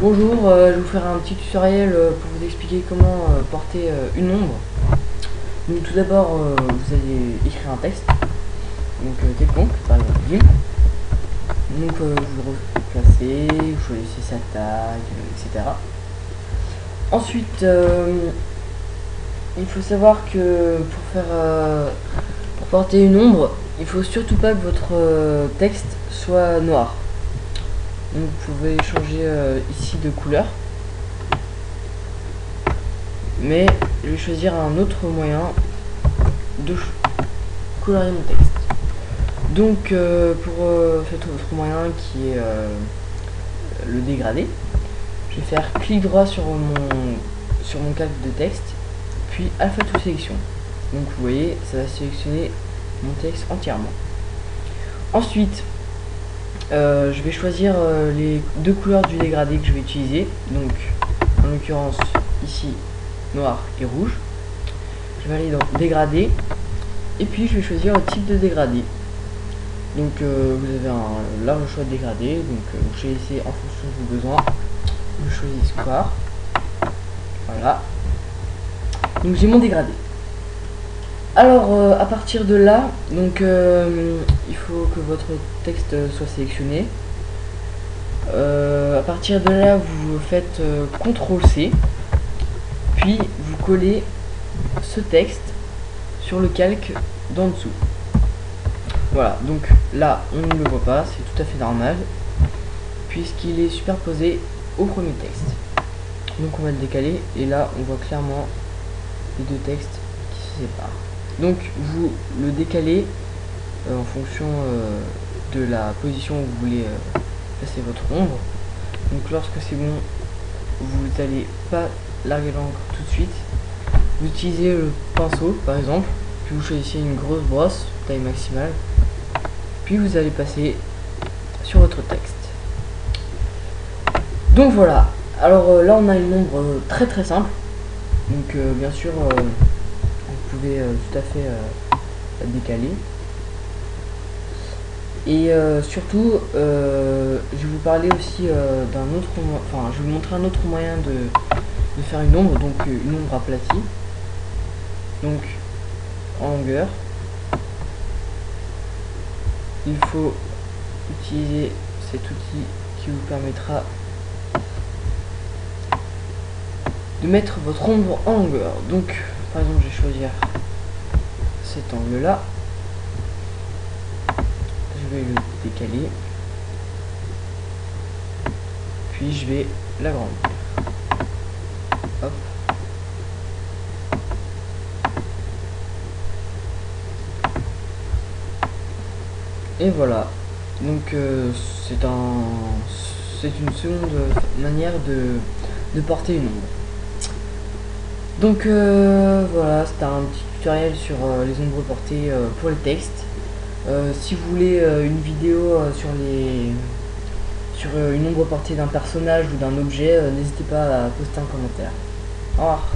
Bonjour, je vais vous faire un petit tutoriel pour vous expliquer comment porter une ombre. Donc tout d'abord, vous allez écrire un texte, donc quelconque, par exemple Jim. Donc vous le replacez, vous choisissez sa taille, etc. Ensuite, il faut savoir que pour porter une ombre, il faut surtout pas que votre texte soit noir. Donc vous pouvez changer ici de couleur. Mais je vais choisir un autre moyen de colorier mon texte. Donc pour cet autre moyen qui est le dégradé, je vais faire clic droit sur mon calque de texte, puis alpha to sélection. Donc vous voyez, ça va sélectionner mon texte entièrement. Ensuite, je vais choisir les deux couleurs du dégradé que je vais utiliser. Donc en l'occurrence ici noir et rouge. Je vais aller dans dégradé et puis je vais choisir le type de dégradé. Donc vous avez un large choix de dégradé, donc vous choisissez en fonction de vos besoins. Je choisis square. Voilà. Donc j'ai mon dégradé. Alors à partir de là, donc il faut que votre texte soit sélectionné. À partir de là, vous faites CTRL C, puis vous collez ce texte sur le calque d'en dessous. Voilà, donc là on ne le voit pas, c'est tout à fait normal, puisqu'il est superposé au premier texte. Donc on va le décaler, et là on voit clairement les deux textes qui se séparent. Donc vous le décalez en fonction de la position où vous voulez placer votre ombre. Donc lorsque c'est bon, vous n'allez pas larguer l'encre tout de suite. Vous utilisez le pinceau par exemple, puis vous choisissez une grosse brosse, taille maximale, puis vous allez passer sur votre texte. Donc voilà, alors là on a une ombre très simple. Donc bien sûr vous pouvez tout à fait la décaler. Et surtout je vais vous parler aussi d'un autre, enfin je vais vous montrer un autre moyen de faire une ombre, donc une ombre aplatie. Donc en longueur, il faut utiliser cet outil qui vous permettra de mettre votre ombre en longueur. Donc par exemple je vais choisir cet angle là, je vais le décaler, puis je vais l'agrandir. Hop. Et voilà, donc c'est une seconde manière de porter une ombre. Donc voilà, c'était un petit tutoriel sur les ombres portées pour les textes. Si vous voulez une vidéo sur une ombre portée d'un personnage ou d'un objet, n'hésitez pas à poster un commentaire. Au revoir.